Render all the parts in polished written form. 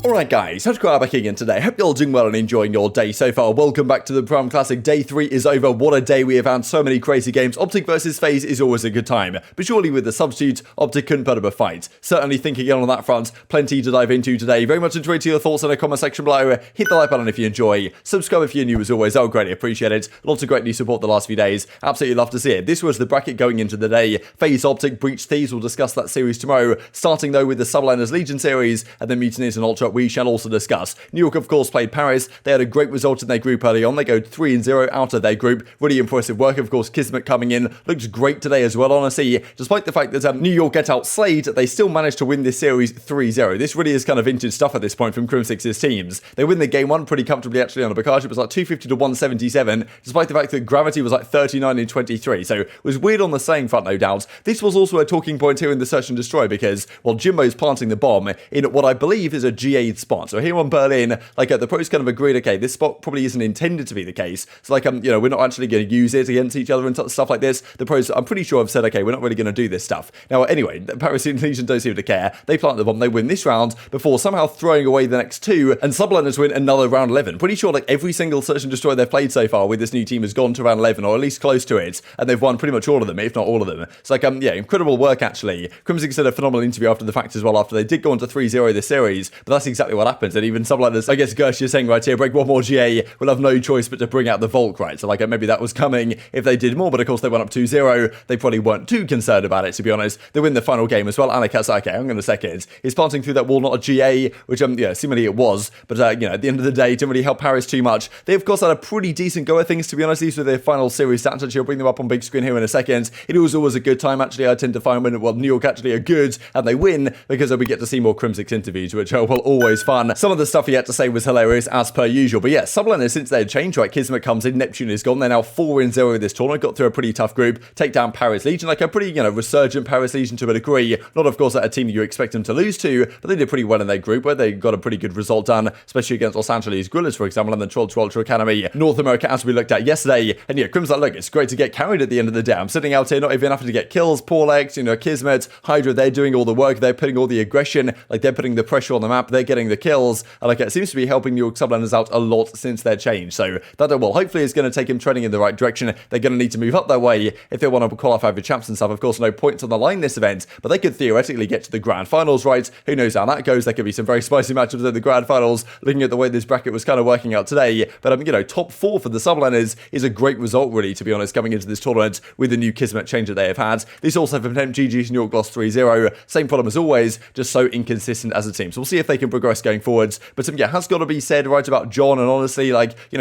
Alright guys, TacticalRab back again today. Hope you're all doing well and enjoying your day so far. Welcome back to the Prime Classic. Day 3 is over. What a day we have had. So many crazy games. OpTic versus FaZe is always a good time. But surely with the substitutes, OpTic couldn't put up a fight. Certainly thinking on that front. Plenty to dive into today. Very much enjoy your thoughts in the comment section below. Hit the like button if you enjoy. Subscribe if you're new as always. I'll greatly appreciate it. Lots of great new support the last few days. Absolutely love to see it. This was the bracket going into the day. FaZe, OpTic, Breach, Thieves. We'll discuss that series tomorrow. Starting though with the Subliners Legion series. And then Mutineers and Ultra we shall also discuss. New York, of course, played Paris. They had a great result in their group early on. They go 3-0 out of their group. Really impressive work. Of course, Kismet coming in. Looks great today as well, honestly. Despite the fact that New York get outslayed, they still managed to win this series 3-0. This really is kind of vintage stuff at this point from Crimsix's teams. They win the game 1 pretty comfortably, actually, on a Bakash. It was like 250 to 177, despite the fact that Gravity was like 39 in 23. So it was weird on the saying front, no doubt. This was also a talking point here in the Search and Destroy because, well, Jimbo's planting the bomb in what I believe is a GA'd spot. So here on Berlin, the pros kind of agreed, okay, this spot probably isn't intended to be the case. So we're not actually going to use it against each other and stuff like this. The pros, I'm pretty sure, have said, okay, we're not really going to do this stuff. Now, anyway, the Paris Legion don't seem to care. They plant the bomb, they win this round before somehow throwing away the next 2, and Subliners win another round 11. Pretty sure every single Search and Destroy they've played so far with this new team has gone to round 11, or at least close to it, and they've won pretty much all of them, if not all of them. So incredible work actually. Crimsix did a phenomenal interview after the fact as well, after they did go on to 3-0 this series, but that's exactly what happens. And even Subliners, I guess Gersh is saying right here, break one more GA, we'll have no choice but to bring out the Volk, right? So maybe that was coming if they did more, but of course they went up 2-0. They probably weren't too concerned about it, to be honest. They win the final game as well. Anakas, okay, I'm going to second. He's planting through that wall, not a GA, which seemingly it was, but at the end of the day, didn't really help Paris too much. They of course had a pretty decent go of things, to be honest. These were their final series stats. Actually, I'll bring them up on big screen here in a second. It was always a good time, actually. I tend to find when New York actually are good and they win because we get to see more Crimsix interviews, which are always fun. Some of the stuff he had to say was hilarious as per usual. But yeah, Subliners, since they had changed, right, Kismet comes in, Neptune is gone. They're now 4-0 in this tournament. Got through a pretty tough group. Take down Paris Legion, a pretty, resurgent Paris Legion to a degree. Not, of course, a team that you expect them to lose to, but they did pretty well in their group where they got a pretty good result done, especially against Los Angeles Guerrillas, for example, and the 12 Ultra Academy North America, as we looked at yesterday. And yeah, Crim's look, it's great to get carried at the end of the day. I'm sitting out here not even having to get kills. Paul X, Kismet, Hydra, they're doing all the work. They're putting all the aggression, they're putting the pressure on the map. They're getting the kills. And it seems to be helping New York Subliners out a lot since their change. So that, hopefully is going to take him trending in the right direction. They're going to need to move up their way if they want to qualify for champs and stuff. Of course, no points on the line this event, but they could theoretically get to the grand finals, right? Who knows how that goes? There could be some very spicy matchups in the grand finals, looking at the way this bracket was kind of working out today. But, top 4 for the Subliners is a great result, really, to be honest, coming into this tournament with the new Kismet change that they have had. This also from Temp GG's New York lost 3-0. Same problem as always, just so inconsistent as a team. So we'll see if they can progress going forwards. But has got to be said right about John, and honestly,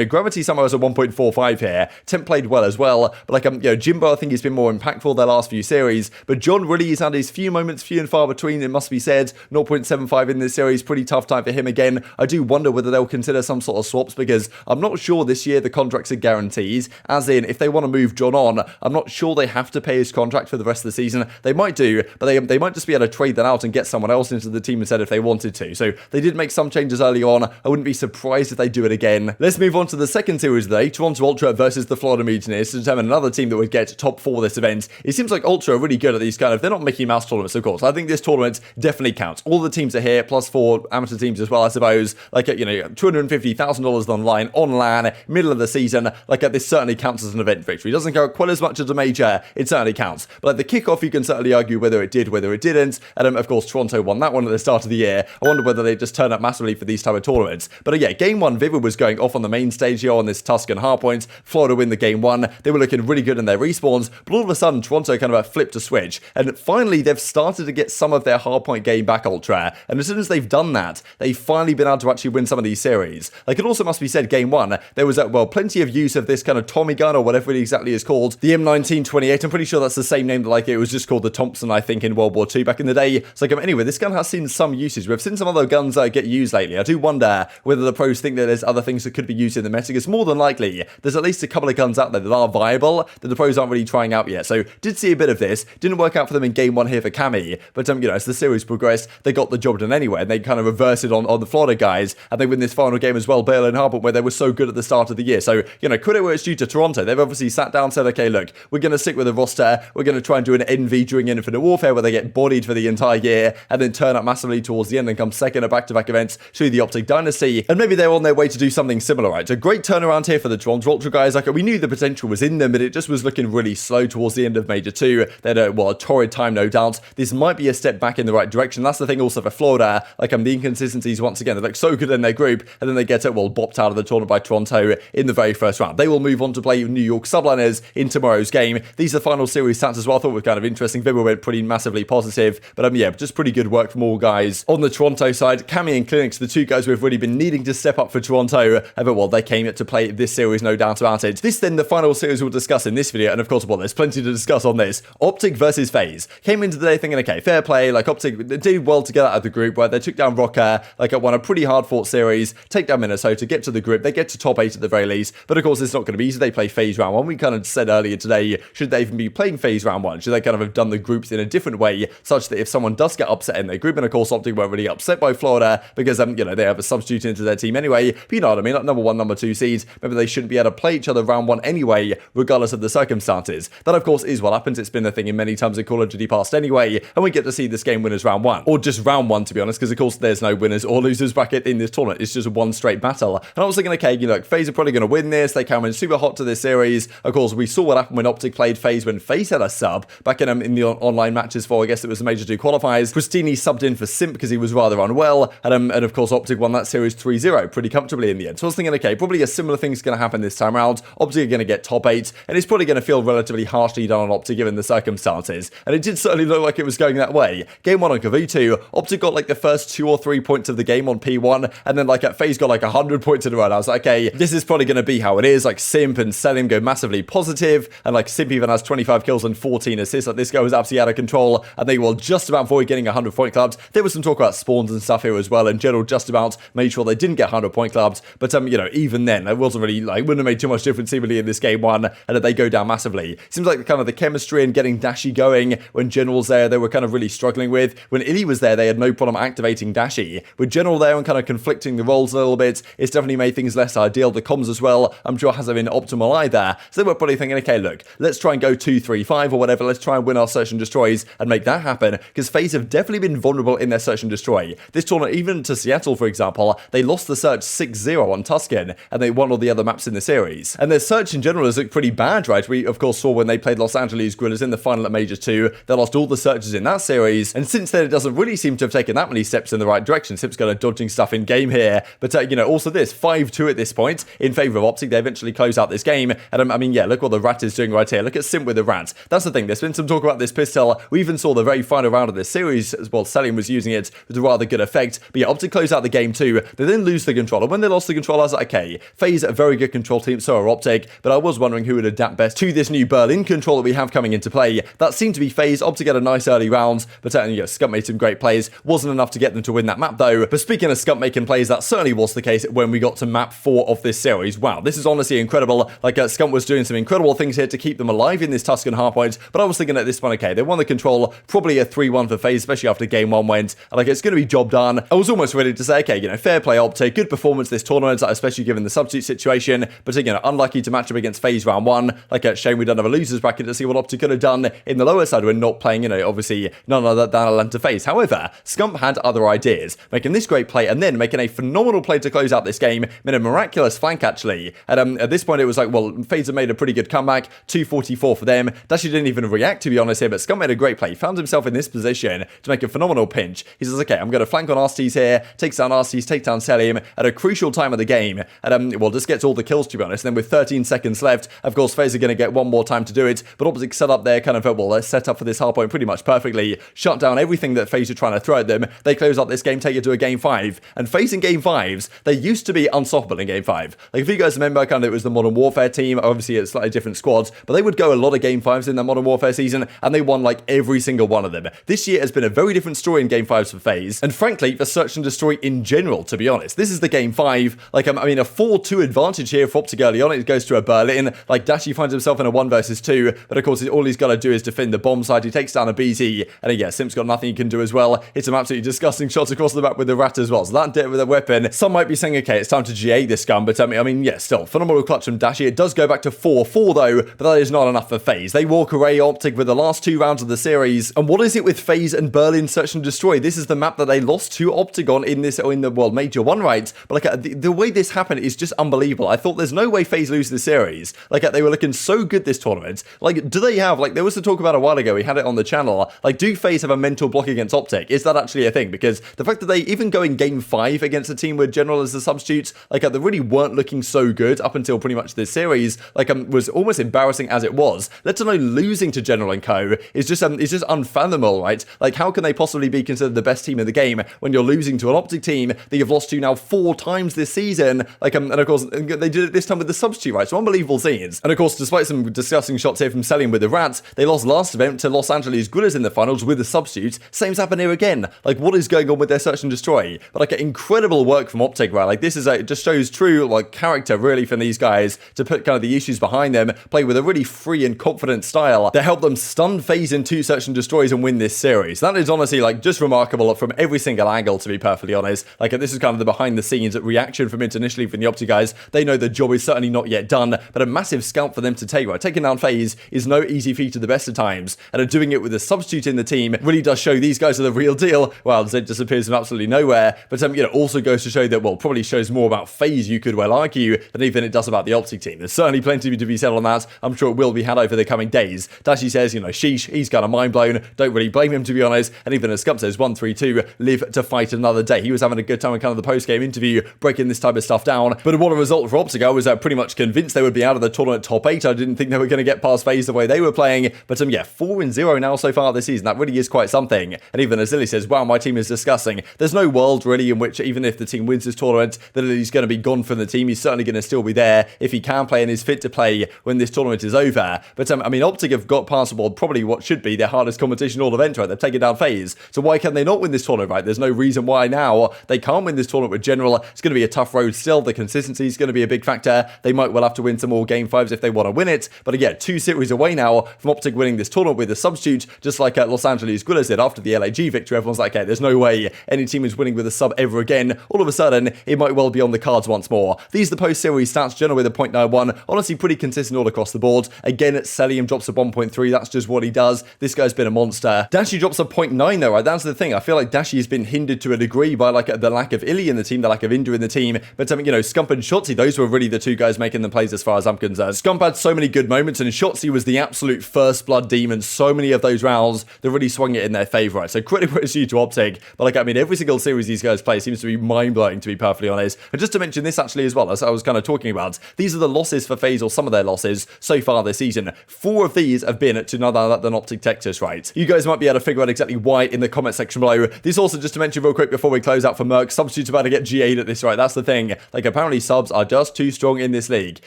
Gravity somehow has a 1.45 here. Temp played well as well, but Jimbo, I think he's been more impactful their last few series, but John really has had his few moments, few and far between, it must be said. 0.75 in this series, pretty tough time for him again. I do wonder whether they'll consider some sort of swaps, because I'm not sure this year the contracts are guarantees, as in, if they want to move John on, I'm not sure they have to pay his contract for the rest of the season. They might do, but they might just be able to trade that out and get someone else into the team instead if they wanted to. So they did make some changes early on. I wouldn't be surprised if they do it again. Let's move on to the second series of the day, Toronto Ultra versus the Florida Mutineers, to determine another team that would get top 4 this event. It seems like Ultra are really good at these they're not Mickey Mouse tournaments, of course. I think this tournament definitely counts. All the teams are here, plus 4 amateur teams as well, I suppose. $250,000 online, on LAN, middle of the season. This certainly counts as an event victory. It doesn't count quite as much as a major, it certainly counts. But the kickoff, you can certainly argue whether it did, whether it didn't. And of course, Toronto won that one at the start of the year. I wonder whether they just turn up massively for these type of tournaments. But yeah, game 1, Vivid was going off on the main stage here on this Tuscan hardpoint. Florida win the game 1. They were looking really good in their respawns, but all of a sudden, Toronto kind of flipped a switch. And finally, they've started to get some of their hardpoint game back, Ultra. And as soon as they've done that, they've finally been able to actually win some of these series. It also must be said, game 1, there was, plenty of use of this kind of Tommy gun, or whatever it exactly is called. The M1928, I'm pretty sure that's the same name that, it was just called the Thompson, I think, in World War II back in the day. So, anyway, this gun has seen some usage. We've seen some other guns get used lately. I do wonder whether the pros think that there's other things that could be used in the meta, because more than likely, there's at least a couple of guns out there that are viable that the pros aren't really trying out yet. So, did see a bit of this. Didn't work out for them in game 1 here for Cammy, but, as the series progressed, they got the job done anyway, and they kind of reversed it on the Florida guys, and they win this final game as well, Berlin Harbor, where they were so good at the start of the year. So, credit where it's due to Toronto. They've obviously sat down and said, okay, look, we're going to stick with the roster. We're going to try and do an NV during Infinite Warfare where they get bodied for the entire year and then turn up massively towards the end and come second in a back-to-back events through the OpTic Dynasty, and maybe they're on their way to do something similar, right? A great turnaround here for the Toronto Ultra guys. Like, we knew the potential was in them, but it just was looking really slow towards the end of Major 2. They had a torrid time, no doubt. This might be a step back in the right direction. That's the thing also for Florida. Like, the inconsistencies once again. They look so good in their group, and then they get bopped out of the tournament by Toronto in the very first round. They will move on to play New York Subliners in tomorrow's game. These are final series stats as well. I thought were kind of interesting. Vibber went pretty massively positive, but yeah, just pretty good work from all guys. On the Toronto side, Cammy and CleanX, the two guys we've really been needing to step up for Toronto, but they came to play this series, no doubt about it. This then the final series we'll discuss in this video, and of course, there's plenty to discuss on this. OpTic versus FaZe. Came into the day thinking, okay, fair play, like OpTic, they did well to get out of the group where they took down Rokkr, like won a pretty hard fought series, take down Minnesota, get to the group, they get to top 8 at the very least, but of course it's not going to be easy. They play FaZe round 1. We kind of said earlier today, should they even be playing FaZe round 1? Should they kind of have done the groups in a different way, such that if someone does get upset in their group, and of course OpTic weren't really upset by Florida, because they have a substitute into their team anyway, but you know what I mean, like number 1, number 2 seeds, maybe they shouldn't be able to play each other round 1 anyway, regardless of the circumstances. That of course is what happens. It's been a thing in many times in Call of Duty past anyway, and we get to see this game winners round 1, or just round 1 to be honest, because of course there's no winners or losers bracket in this tournament. It's just one straight battle. And I was thinking, okay, look, FaZe are probably going to win this. They came in super hot to this series. Of course, we saw what happened when OpTic played FaZe when FaZe had a sub back in the online matches for, I guess it was the Major 2 qualifiers. Prestinni subbed in for Simp because he was rather unwell, and of course OpTic won that series 3-0 pretty comfortably in the end. So I was thinking, okay, probably a similar thing's going to happen this time around. OpTic are going to get top 8, and it's probably going to feel relatively harshly done on OpTic given the circumstances. And it did certainly look like it was going that way. Game 1 on Kavutu, OpTic got like the first 2 or 3 points of the game on P1, and then like at FaZe got like 100 points in a row. And I was like, okay, this is probably going to be how it is. Like Simp and Cellium go massively positive, and like Simp even has 25 kills and 14 assists. Like this guy was absolutely out of control, and they will just about avoid getting 100 point clubs. There was some talk about spawns and stuff here as well. In general, just about made sure they didn't get 100 point clubs. But even then, it wasn't really like wouldn't have made too much difference seemingly in this game 1, and that they go down massively. Seems like kind of the chemistry and getting Dashy going when General's there, they were kind of really struggling with. When Illy was there, they had no problem activating Dashy. With General there and kind of conflicting the roles a little bit, it's definitely made things less ideal. The comms as well, I'm sure hasn't been optimal either. So they were probably thinking, okay, look, let's try and go 2-3-5 or whatever. Let's try and win our search and destroys and make that happen, because FaZe have definitely been vulnerable in their search and destroy. This tournament, even to Seattle, for example, they lost the search 6-0 on Tuscan, and they won all the other maps in the series. And their search in general has looked pretty bad, right? We, of course, saw when they played Los Angeles Guerrillas in the final at Major 2, they lost all the searches in that series, and since then, it doesn't really seem to have taken that many steps in the right direction. Simp's kind of dodging stuff in game here, but, also this, 5-2 at this point, in favour of OpTic. They eventually close out this game, and yeah, look what the Rat is doing right here. Look at Simp with the Rat. That's the thing, there's been some talk about this pistol. We even saw the very final round of this series, as well, Cellium was using it with a rather good effect, but yeah, OpTic close out the game too. They then lose the controller. When they lost the controller, I was like, okay, FaZe a very good control team, so are OpTic, but I was wondering who would adapt best to this new Berlin control that we have coming into play. That seemed to be FaZe. OpTic had a nice early round, but Scump made some great plays. Wasn't enough to get them to win that map though. But speaking of Scump making plays, that certainly was the case when we got to map 4 of this series. Wow, this is honestly incredible. Like Scump was doing some incredible things here to keep them alive in this Tuscan hardpoint, but I was thinking at this point, okay, they won the control, probably a 3-1 for FaZe, especially after game 1 went, and like it's going to be job done. I was almost ready to say, okay, fair play OpTic, good performance this tournament, especially given the substitute situation, but unlucky to match up against FaZe round 1. Like a shame we don't have a losers bracket to see what OpTic could have done in the lower side when not playing, obviously none other than Atlanta FaZe. However, Scump had other ideas, making this great play and then making a phenomenal play to close out this game, made a miraculous flank actually. And at this point it was like, well, FaZe have made a pretty good comeback, 244 for them. Dashi didn't even react to be honest here, but Scump made a great play, found himself in this position to make a phenomenal pinch. He says, okay, I'm going to flank on Arcitys here, takes down Arcitys, takes down Cellium at a crucial time of the game, and just gets all the kills to be honest. And then with 13 seconds left, of course FaZe are going to get one more time to do it, but OpTic set up their kind of, they're set up for this hardpoint pretty much perfectly, shut down everything that FaZe are trying to throw at them. They close out this game, take it to a game 5, and FaZe in game 5s, they used to be unstoppable in game 5. Like if you guys remember, kind of it was the Modern Warfare team, obviously it's slightly different squads, but they would go a lot of game 5s in their Modern Warfare season, and they won like every single one of them. This year has been a very different story in game 5s for FaZe, and frankly for search and destroy in general, to be honest. This is the game 5, like a 4-2 advantage here for OpTic early on. It goes to a Berlin, like Dashi finds himself in a 1 versus 2, but of course all he's got to do is defend the bomb side. He takes down aBeZy, and yeah, Simp's got nothing he can do as well. It's some absolutely disgusting shots across the map with the Rat as well, so that did it with a weapon. Some might be saying, okay, it's time to GA this gun, but yeah, still, phenomenal clutch from Dashi. It does go back to 4-4 though, but that is not enough for FaZe. They walk away OpTic with the last 2 rounds of the series, and what is it with FaZe and Berlin search and destroy? This is the map that they lost lost to OpTic in this, or in the, well, Major 1, right? But like, the way this happened is just unbelievable. I thought there's no way FaZe lose this series. Like, they were looking so good this tournament. Like, do they have, like, there was a talk about a while ago, we had it on the channel, like, do FaZe have a mental block against OpTic? Is that actually a thing? Because the fact that they even go in game 5 against a team with General as the substitutes, like, they really weren't looking so good up until pretty much this series, like, was almost embarrassing as it was. Let alone losing to General and Co. is just unfathomable, right? Like, how can they possibly be considered the best team in the game when you're losing to an OpTic team that you've lost to now 4 times this season? Like, and of course, they did it this time with the substitute, right? So unbelievable scenes. And of course, despite some disgusting shots here from Cellium with the Rats, they lost last event to Los Angeles Guerrillas in the finals with the substitutes. Same's happened here again. Like, what is going on with their search and destroy? But like, incredible work from OpTic, right? Like, this is it just shows true, like, character really from these guys to put kind of the issues behind them, play with a really free and confident style that helped them stun FaZe in 2 search and destroys and win this series. That is honestly, like, just remarkable from every single angle, to be perfectly honest. Like, this is kind of the behind the scenes reaction from it initially from the OpTic guys. They know the job is certainly not yet done, but a massive scalp for them to take, right? Taking down FaZe is no easy feat at the best of times, and doing it with a substitute in the team really does show these guys are the real deal. Well, Zed disappears from absolutely nowhere, but you know, also goes to show that, well, probably shows more about FaZe, you could well argue, than even it does about the OpTic team. There's certainly plenty to be said on that. I'm sure it will be had over the coming days. Dashy says, you know, sheesh, he's kind of mind blown. Don't really blame him, to be honest. And even as Scump says, 1-3-2, live to fight another day. He was having a good time in kind of the post-game interview, breaking this type of stuff down. But what a result for OpTic. I was pretty much convinced they would be out of the tournament top 8. I didn't think they were going to get past FaZe the way they were playing. But yeah, 4-0 now so far this season. That really is quite something. And even as Lily says, wow, my team is disgusting. There's no world really in which, even if the team wins this tournament, that he's going to be gone from the team. He's certainly going to still be there if he can play and is fit to play when this tournament is over. But I mean, OpTic have got past, well, probably what should be their hardest competition all event, right? They've taken down FaZe. So why can they not win this tournament, right? There's no reason why now they can't win this tournament with General. It's going to be a tough road still. The consistency is going to be a big factor. They might well have to win some more game 5s if they want to win it. But again, 2 series away now from OpTic winning this tournament with a substitute, just like Los Angeles Guerrillas did after the LAG victory. Everyone's like, okay, there's no way any team is winning with a sub ever again. All of a sudden, it might well be on the cards once more. These are the post-series stats. General with a 0.91. Honestly, pretty consistent all across the board. Again, Cellium drops a 1.3. That's just what he does. This guy's been a monster. Dashy drops a 0.9 though, right? That's the thing. I feel like Dashy has been hindered to a degree by like the lack of Illy in the team, the lack of Indu in the team. But you know, Scump and Shotzzy, those were really the 2 guys making the plays as far as I'm concerned. Scump had so many good moments, and Shotzzy was the absolute first blood demon. So many of those rounds that really swung it in their favor, right? So credit where it's due to OpTic. But like, I mean, every single series these guys play seems to be mind-blowing, to be perfectly honest. And just to mention this actually as well, as I was kind of talking about, these are the losses for FaZe, or some of their losses so far this season. 4 of these have been to none other than OpTic Texas, right? You guys might be able to figure out exactly why in the comment section below. This also, just to mention real quick before we close out for Merc, substitutes about to get GA'd at this, right? That's the thing. Like, apparently subs are just too strong in this league.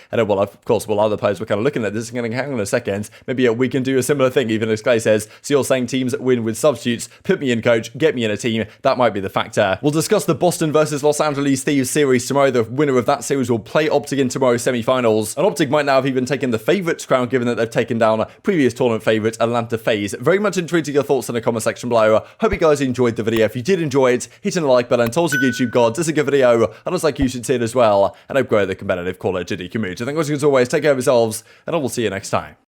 And well, of course, while other players were kind of looking at this and going, hang on a second, maybe we can do a similar thing, even as Clay says. So you're saying teams that win with substitutes, put me in, coach, get me in a team. That might be the factor. We'll discuss the Boston versus Los Angeles Thieves series tomorrow. The winner of that series will play OpTic in tomorrow's semi-finals. And OpTic might now have even taken the favourites crown, given that they've taken down previous tournament favourite Atlanta FaZe. Very much intrigued to your thoughts in the comment section below. Hope you guys enjoyed the video. If you did enjoy it, hit the like button, told your YouTube gods, it's a good video, and it's like you should see it as well. And I hope grow the competitive Call of Duty community. Thank you as always, take care of yourselves, and I will see you next time.